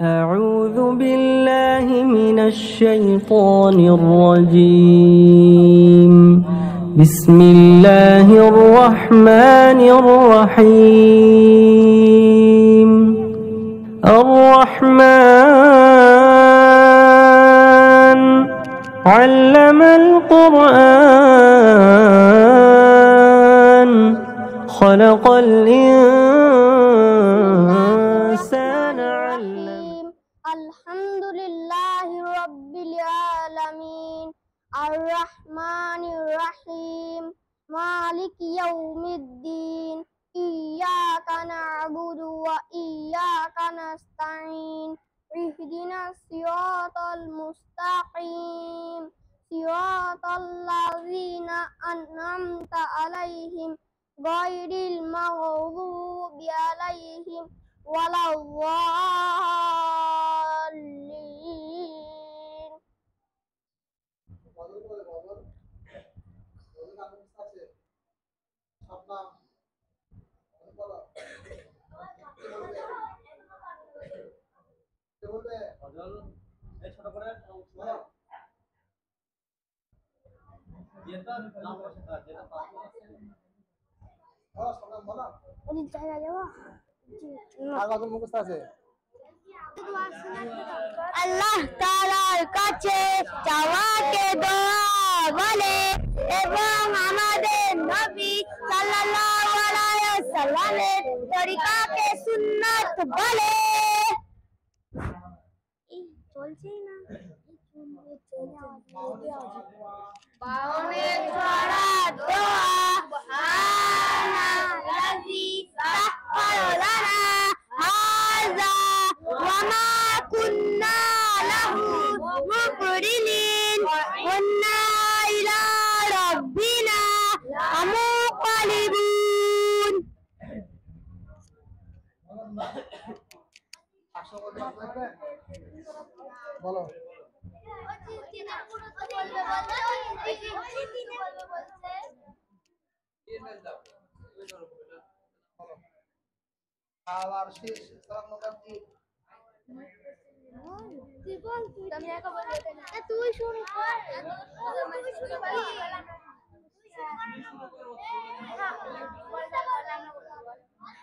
أعوذ بالله من الشيطان الرجيم بسم الله الرحمن الرحيم الرحمن علم القرآن خلق الإنسان علم الحمد لله رب العالمين الرحمن الرحيم مالك يوم الدين إياك نعبد وإياك نستعين اهدنا الصراط المستقيم صراط الذين أنعمت عليهم غير المغضوب عليهم ولا الضالين আল্লাহ তাআলার কাছে চাওয়াকে দোয়া বলে এবং আমাদের নবী সাল্লাল্লাহু আলাইহি ওয়াসাল্লামের তরিকাকে সুন্নাত বলে। এই চলছেই না বাউনের ছড়া দোয়া সুবহানাল্লাযী সাখখারা লানা হাযা ওয়া মা কুন্না লাহু মুকরিনিন ওয়ান্না ইলা রাব্বিনা লামুনকালিবুন। বলো আর শেষ সালাম নম্বর কি তুই শুরু কর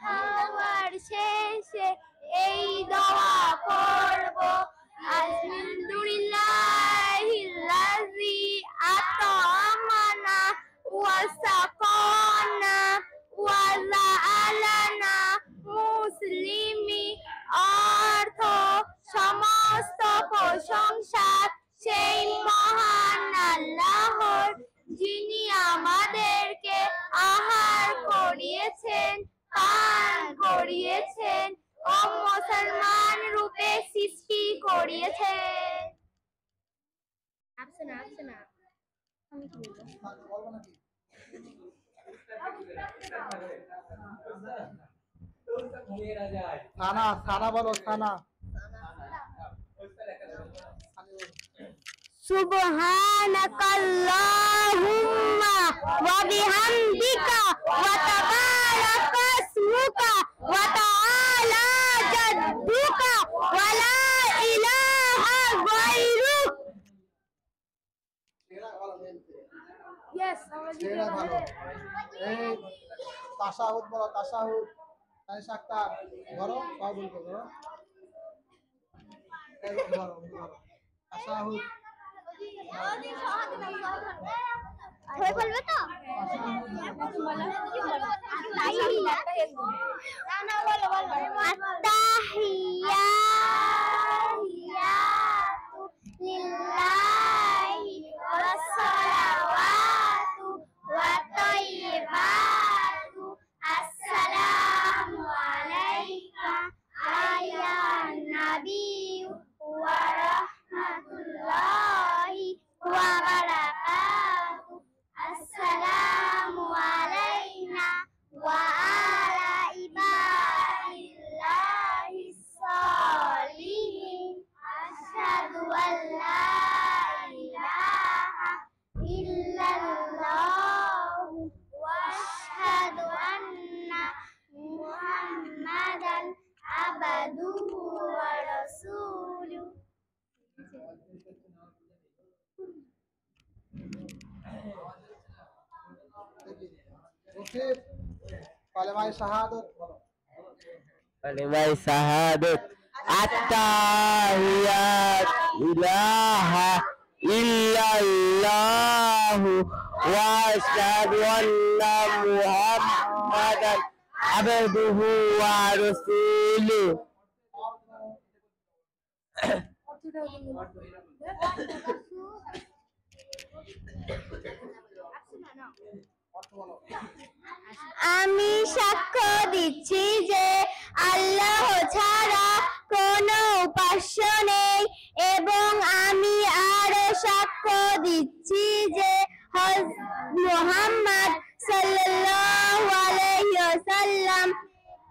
খাওয়ার শেষে এই দোয়া করব আলহামদুলিল্লাহিল্লাযী আত'আমানা ওয়া সাকানা ওয়া জাআলানা মুসলিমি। অর্থ সমস্ত প্রশংসা সেই মহান আল্লাহর, যিনি আমাদেরকে আহার করিয়েছেন, পান করিয়েছেন ও মুসলমান রূপে সৃষ্টি করিয়েছেন। আমি কি বলবো? বলবো নাকি থানা থানা বলো থানা সুবহানাকাল্লাহুম্মা ওয়া বিহামদিকা ওয়া তাবারাকা ইসমুকা ওয়া তাআলা জাদ্দুকা ওয়া লা ইলাহা গায়রুক। সেরা ভালো এই তাশাহুদ বলো তাশাহুদ তাই সাক্তার ধরো সব বলবো ধরো এই ধরো ধরো তাশাহুদ হয়ে বলবে তো আত্তাহিয়াতু লিল্লাহি ওয়াস সালাওয়াতু ওয়া তাইয়্যিবাতু আসসালামু আলাইকা আইয়ুহান নাবিয়্যু ওয়া রাহমাতুল্লাহি ওয়া বারাকাতুহু। আসসালামু আলাইনা ওয়া আলা ইবাদিল্লাহ রশিদ কালেমায়ে শাহাদাত বলো। কালিমায়ে শাহাদাত আত্তাহিয়াত ইলাহা ইল্লাল্লাহু ওয়া আশহাদু আন্না মুহাম্মাদান আবদুহু ওয়া রাসূলুহু। অর্থ বলো। আমি সাক্ষ্য দিচ্ছি যে আল্লাহ ছাড়া কোনো উপাস্য নেই এবং আমি আরো সাক্ষ্য দিচ্ছি যে মুহাম্মদ সাল্লাল্লাহু আলাইহি ওয়াসাল্লাম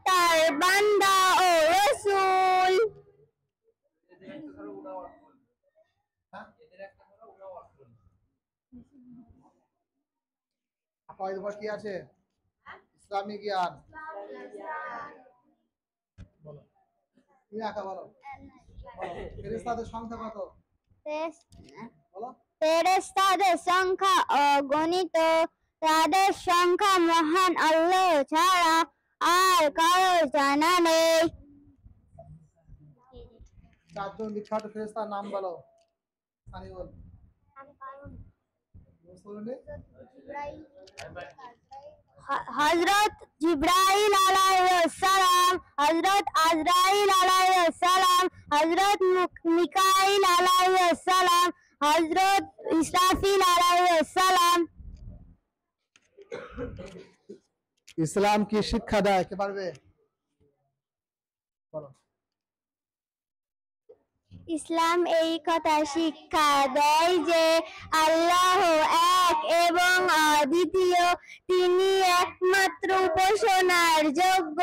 তার বান্দা ও রাসূল। আপা এর উপর কি আছে? ইসলামী জ্ঞান বলো। তুমি একা বলো। বলো ফেরেশতাদের সংখ্যা কত? বলো। ফেরেশতাদের সংখ্যা অগণিত, তাদের সংখ্যা মহান আল্লাহ ছাড়া আর কারো জানা নেই। চারজন বিখ্যাত ফেরেশতার নাম বলো। সানি বল। হযরত জিবরাইল আলাইহিস সালাম, হযরত আজরাইল আলাইহিস সালাম, হযরত মিকাইল আলাইহিস সালাম, হযরত ইসরাফিল আলাইহিস সালাম। ইসলাম কি শিক্ষা দেয়? কে পারবে? বলো। ইসলাম এই কথা শিক্ষা দেয় যে আল্লাহ এক এবং অদ্বিতীয়, তিনি একমাত্র উপাসনার যোগ্য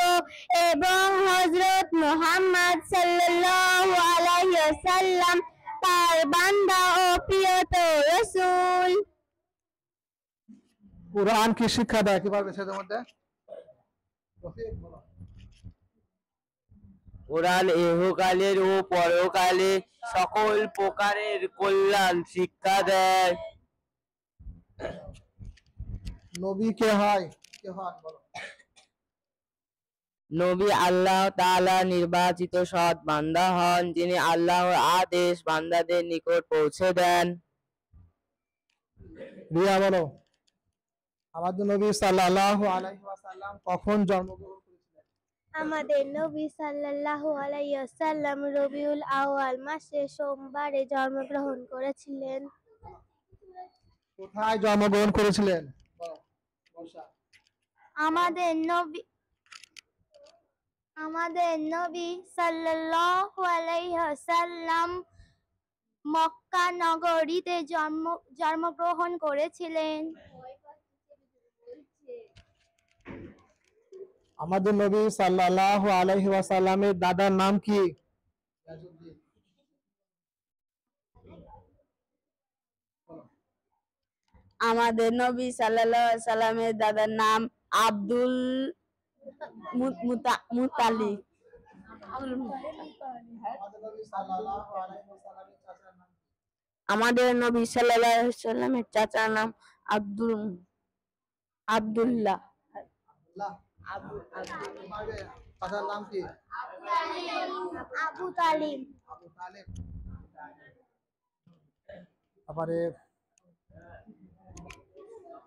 এবং হযরত মুহাম্মদ সাল্লাল্লাহু আলাইহি ওয়াসাল্লাম তার বান্দা ও প্রিয়তর রাসূল। কুরআন কি শিক্ষা দেয়? কে পারবে সেটার মধ্যে? রফিক বলো। কোরআন ইহকালের ও পরকালে সকল প্রকারের কল্যাণ শিক্ষা দেয়। নবী কে হয়? কে হন বলো। নবী আল্লাহ তাআলা নির্বাচিত সৎ বান্দা হন, যিনি আল্লাহর আদেশ বান্দাদের নিকট পৌঁছে দেন। রিয়া বলো। আমাদের নবী সাল্লাল্লাহু আলাইহি ওয়াসাল্লাম কখন জন্মগ্রহণ করেছিলেন? আমাদের নবী সাল্লাল্লাহু আলাইহি ওয়াসাল্লাম রবিউল আউয়াল মাসে সোমবারে জন্মগ্রহণ করেছিলেন। কোথায় জন্মগ্রহণ করেছিলেন? বলো। বর্ষা। আমাদের নবী সাল্লাল্লাহু আলাইহি ওয়াসাল্লাম মক্কা নগরীতে জন্মগ্রহণ করেছিলেন। আমাদের নবী সাল্লাল্লাহু আলাইহি ওয়াসাল্লামের দাদার নাম কি? আমাদের নবী সাল্লাল্লাহু আলাইহি সাল্লামের দাদার নাম আব্দুল মুতালিব। আমাদের নবী সাল্লাল্লাহু আলাইহি ওয়াসাল্লামের চাচার নাম কি? আমাদের নবী সাল্লাল্লাহু আলাইহি সাল্লামের চাচার নাম আব্দুল্লাহ। চাচার নাম কি? আবু তালিব। আবু তালেব। তারপরে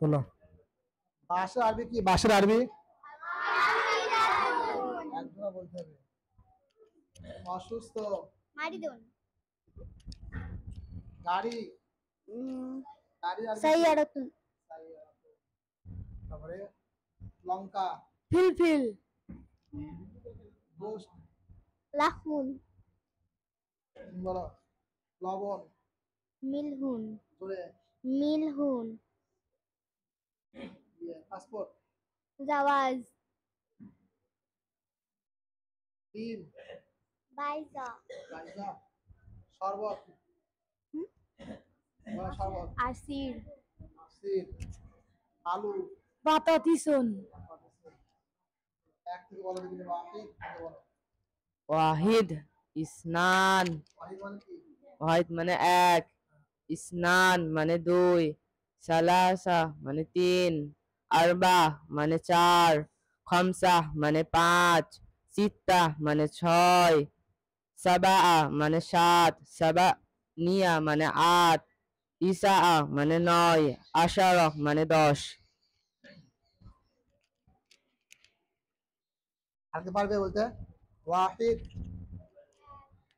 বলো। বাসের আরবি কি? বাসের আরবি একজন বলতে হবে। অসুস্থ মারিদুন। গাড়ি গাড়ি আরবি কি? সাইয়ারাতুন। সাইয়ারাতুন। তারপরে লঙ্কা ফিলফিল। গোশত লাহমুন। বলো। লবণ মিলহুন। জোরে। মিলহুন। পাসপোর্ট জাওয়াজ। ডিম বাইজা। গাইজা শরবত বলো। শরবত আসির। আসির আলু বাতাতিসন। এক থেকে বলো দেখি। ওয়াহিদ বলো। ওয়াহিদ ইসনান। ওয়াহিদ মানে কি? ওয়াহিদ মানে এক, ইসনান মানে দুই, সালাসা মানে তিন, আরবা মানে 4, খমসা মানে 5, সিত্তা মানে 6, সাবা মানে 7, সাবা নিয়া মানে 8, ইসা মানে 9, আশারা মানে 10। আর কি পারবে বলতে? ওয়াহিদ।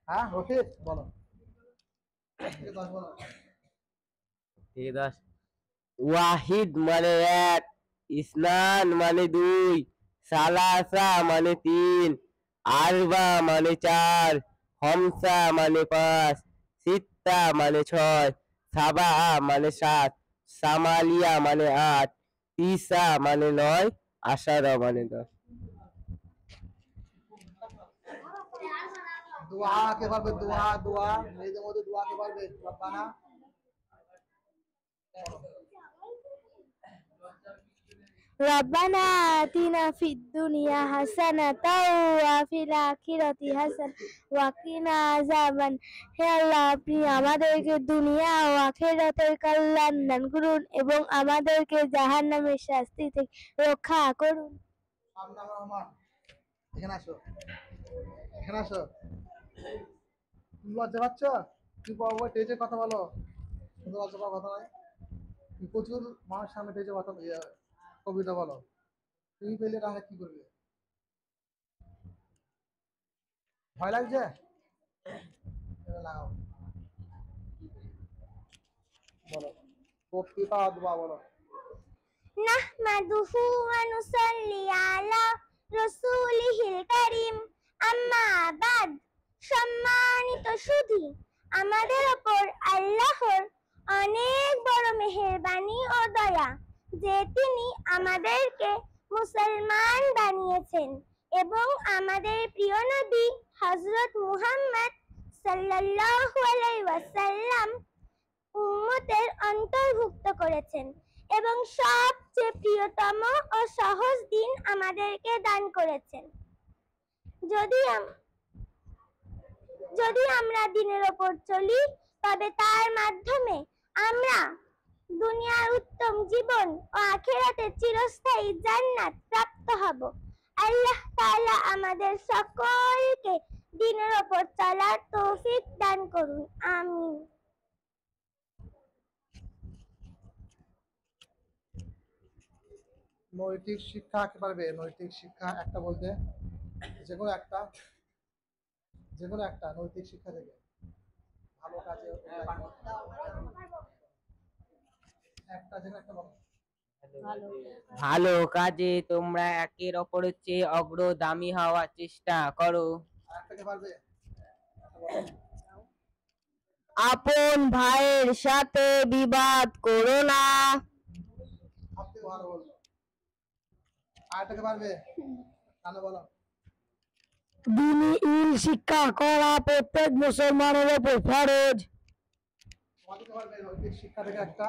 হ্যাঁ রফিক বলো। 10 বলো। ঠিক আছে। ওয়াহিদ মানে 1, ইসনান মানে 2, সালাসা মানে 3, আরবা মানে 4, খমসা মানে 5, সিত্তা মানে 6, সাবা মানে 7, সামালিয়া মানে 8, তিসা মানে 9, আশারা মানে 10। দোয়া কে পারবে? দোয়া দোয়া মেয়েদের মধ্যে দোয়া কে পারবে? রব্বানা। ربنا آتنا في الدنيا حسنة وفي الآخرة حسنة وقنا عذاب النار। হে আল্লাহ, আপনি আমাদেরকে দুনিয়া ও আখিরাতের কল্যাণ দান করুন এবং আমাদেরকে জাহান্নামের শাস্তি থেকে রক্ষা করুন। সামনে রহমান, এখানে আসো, এখানে আসো। তুমি লজ্জা পাচ্ছ? তুমি স্টেজে কথা বলো, কিন্তু লজ্জা পাওয়ার কথা নয়। তুমি প্রচুর মানুষ সামনে স্টেজে কথা কবিতা বলো, তুমি পেলে তাহলে কি করবে? ভয় লাগছে? লাগাও, বলো কবিতা দোয়া বলো। নাহমাদুহু ওয়া নুসাল্লি আলা রাসূলিহিল কারীম, আম্মা বাদ। সম্মানিত সুধী, আমাদের ওপর আল্লাহর অনেক বড় মেহেরবানি ও দয়া যে তিনি আমাদেরকে মুসলমান বানিয়েছেন এবং আমাদের প্রিয় নবী হযরত মুহাম্মদ সাল্লাল্লাহু আলাইহি ওয়াসাল্লাম উম্মতের অন্তর্ভুক্ত করেছেন এবং সবচেয়ে প্রিয়তম ও সহজ দিন আমাদেরকে দান করেছেন। যদি আমরা দিনের ওপর চলি, তবে তার মাধ্যমে আমরা দুনিয়ার উত্তম জীবন ও আখিরাতের চিরস্থায়ী জান্নাত প্রাপ্ত হব। আল্লাহ তাআলা আমাদের সকলকে দিনের ওপর চলার তৌফিক দান করুন, আমিন। নৈতিক শিক্ষা কে পারবে? নৈতিক শিক্ষা একটা বলতে, যে কোনো একটা, যে কোনো একটা নৈতিক শিক্ষা থেকে ভালো কাজে একটা, যে কোনো একটা বলো। ভালো কাজে তোমরা একের অপরের চেয়ে অগ্রগামী হওয়ার চেষ্টা করো। আর একটা কে পারবে? আপন ভাইয়ের সাথে বিবাদ করো না। সবথেকে ভালো বললো। আর একটা কে পারবে? কেন বলো। দ্বীনি ইল শিক্ষা করা প্রত্যেক মুসলমানের উপর ফরজ। তোমাদেরকে পারবে নৈতিক শিক্ষা থেকে একটা?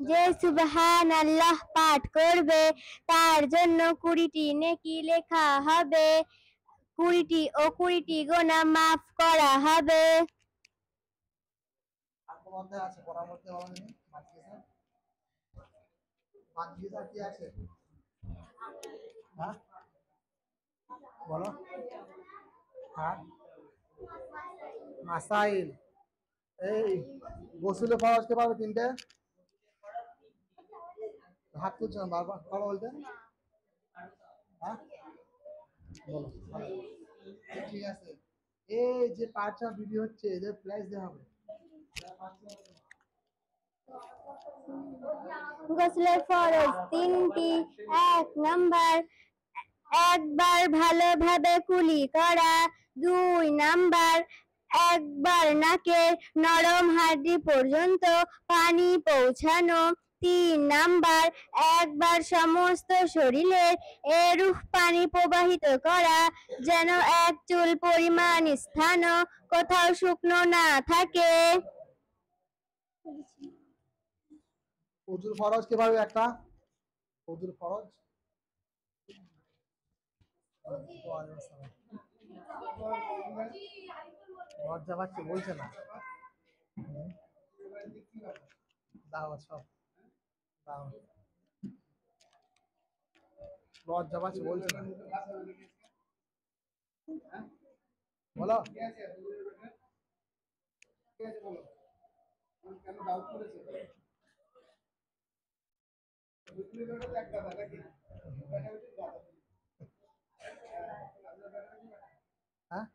যে সুবহানাল্লাহ পাঠ করবে তার জন্য 20টি নেকি লেখা হবে, 20টি গুনাহ মাফ করা হবে। আর কোন অধ্যায় আছে পড়ার মধ্যে? বলো দেখি। মাদ্রাসা কি আছে? হ্যাঁ বলো। হ্যাঁ মাসাইল। এই গোসলে ফরজ কে পারবে? 3টে হাত তুলছো না বারবার, বলো বলতে। হ্যাঁ বলো। ঠিক আছে, এই যে পাঁচটা ভিডিও হচ্ছে এদের প্রাইস দেওয়া হবে। গোসলের ফরজ 3টি। 1 নাম্বার, একবার ভালোভাবে কুলি করা। 2 নাম্বার, একবার নাকের নরম হাড্ডি পর্যন্ত পানি পৌঁছানো। 3 নাম্বার, একবার সমস্ত শরীরের এরূপ পানি প্রবাহিত করা যেন এক চুল পরিমাণ স্থানও কোথাও শুকনো না থাকে। ওযুর ফরজ কে পারবে একটা? ওযুর ফরজ লজ্জা পাচ্ছে, বলছে না। দাও সব দাও। লজ্জা পাচ্ছে বলছে না, বলো হ্যাঁ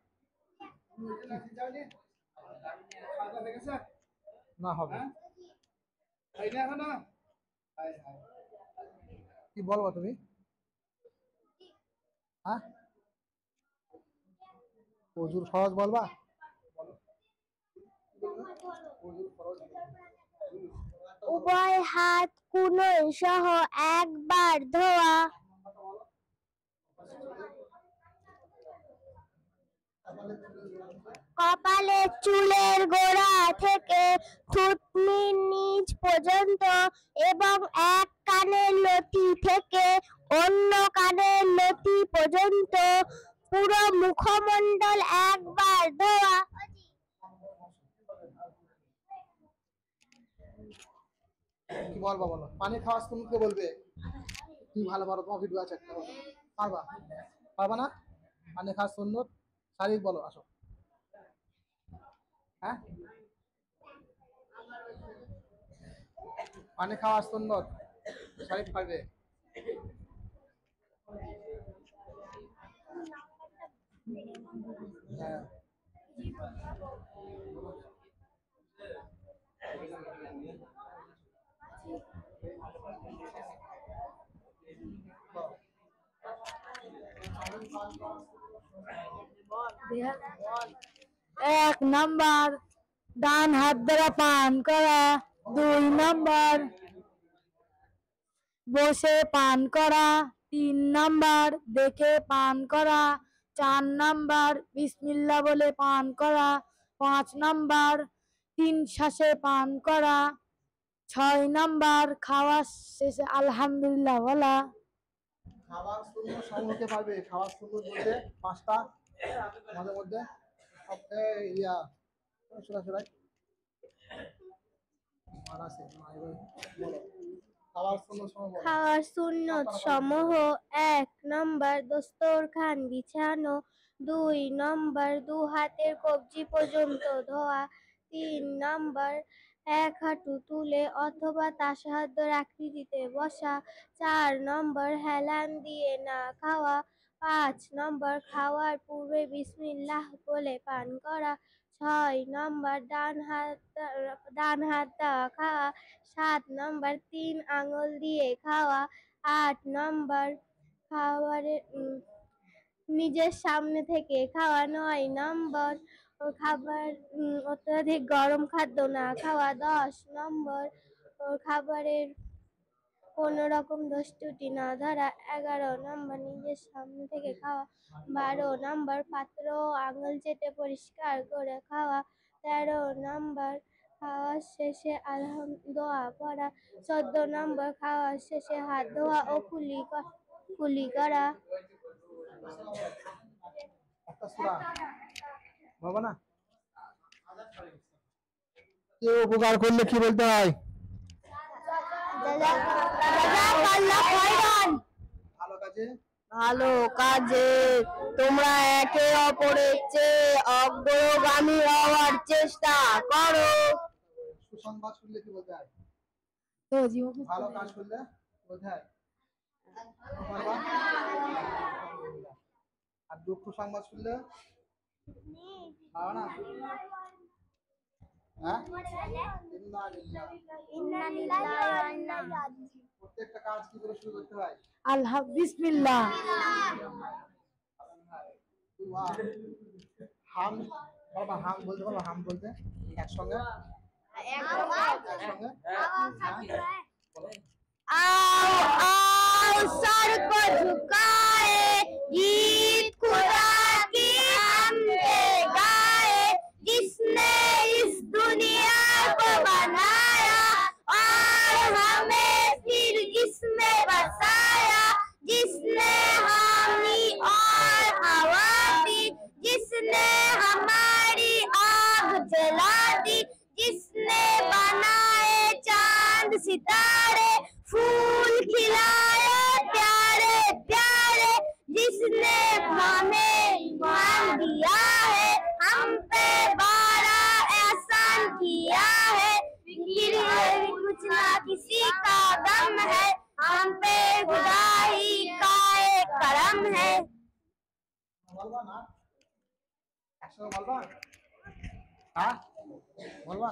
না হবে কি বলবো তুমি? হ্যাঁ অজুর ফরজ বলবা? উভয় হাত কুনোই সহ একবার ধোয়া। কপালে চুলের গোড়া থেকে থুতনির নিচ পর্যন্ত এবং এক কানের লতি থেকে অন্য কানের লতি পর্যন্ত পুরো মুখমণ্ডল একবার ধোয়া। কি বলবা বলো? পানি খাওয়া সুন্নতকে বলবে। তুমি ভালো পারো, তোমার ভিডিও আছে একটা, বলো। পারবা? পারবা না? পানি খাওয়া সুন্নত শারীরিক বলো, আসো। হ্যাঁ পানি খাওয়া সুন্নত শারীরিক পারবে? হ্যাঁ এক নাম্বার ডান হাত দ্বারা পান করা, 2 নাম্বার বসে পান করা, 3 নাম্বার দেখে পান করা, 4 নাম্বার বিসমিল্লাহ বলে পান করা, 5 নাম্বার 3 শ্বাসে পান করা, 6 নাম্বার খাওয়া শেষে আলহামদুলিল্লাহ বলা। খাবার সুন্নত সম্পর্কে পারবে? খাবার সুন্নত বলতে 5টা আমাদের মধ্যে সবথেকে ইয়া সরাসরি মারাসে বলো খাবার সুন্নত সমূহ। খাওয়ার সুন্নত সমূহ: 1 নম্বর দস্তরখান বিছানো, 2 নম্বর 2 হাতের কবজি পর্যন্ত ধোয়া, 3 নম্বর 1 হাঁটু তুলে অথবা তাসাহাদ্দর আকৃতিতে বসা, 4 নম্বর হেলান দিয়ে না খাওয়া, 5 নম্বর খাওয়ার পূর্বে বিসমিল্লাহ বলে পান করা, 6 নম্বর ডান হাত দ্বারা খাওয়া, 7 নম্বর 3 আঙুল দিয়ে খাওয়া, 8 নম্বর খাবারের নিজের সামনে থেকে খাওয়া, 9 নম্বর খাবার অত্যাধিক গরম খাদ্য না খাওয়া, 10 নম্বর খাবারের কোন রকম দোষ ত্রুটি না ধরা, 11 নম্বর নিজের সামনে থেকে খাওয়া, 12 নম্বর পাত্র ও আঙুল চেটে পরিষ্কার করে খাওয়া, 13 নম্বর খাওয়ার শেষে দোয়া পড়া, 14 নম্বর খাওয়ার শেষে হাত ধোয়া ও কুলি করা। একটা সূরা বলবো না? কেউ উপকার করলে কি বলতে হয়? ভালো কাজে ভালো কাজে তোমরা একে অপরের চেয়ে অগ্রগামী হওয়ার চেষ্টা করো। সুসংবাদ শুনলে কি বলতে হয়? তো জীবন ভালো কাজ করলে কি বলতে হয়? বলবা? আর দুঃখ সংবাদ শুনলে না হ্যাঁ প্রত্যেকটা কাজ কি করে শুরু করতে হয়? আল্লাহ বিসমিল্লাহ। হাম বাবা হাম বলতে পারো? হাম বলতে একসঙ্গে একসঙ্গে आओ आओ सर को झुकाए, गीत खुदा की हमने गाए, जिसने इस दुनिया को बनाया और हमें फिर इसमें बसाया, जिसने हामी और हवा दी, जिसने हमारी आग जला दी, जिसने बनाए चार सितारे, फूल खिलाए प्यारे प्यारे, जिसने हमें ईमान दिया है, हम पे बड़ा एहसान किया है, फिक्र है कुछ ना किसी का गम है, हम पे खुदा ही का एक करम है। বলবা না একশো বলবা হ্যাঁ বলবা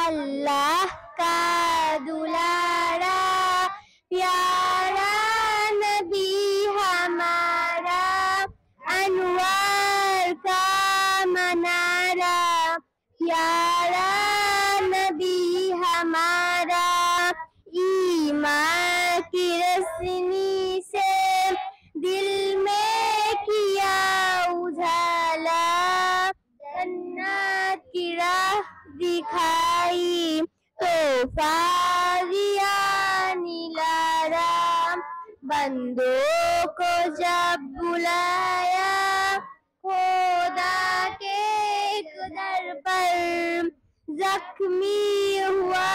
अल्लाह का दुलारा प्यारा नबी हमारा, अनवार का मनारा प्यारा नबी हमारा, ईमान की रोशनी से दिल में किया उजाला, जन्नत की राह दिखाई तो फारिया नीलारा, बंदों को जब बुलाया खुदा के दर पर, जख्मी हुआ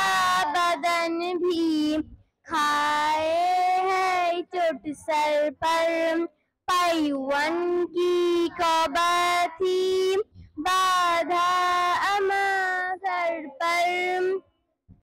बदन भी खाए है चोट सर पर, पैवन की कौबा थी बाधा अमा सर पर,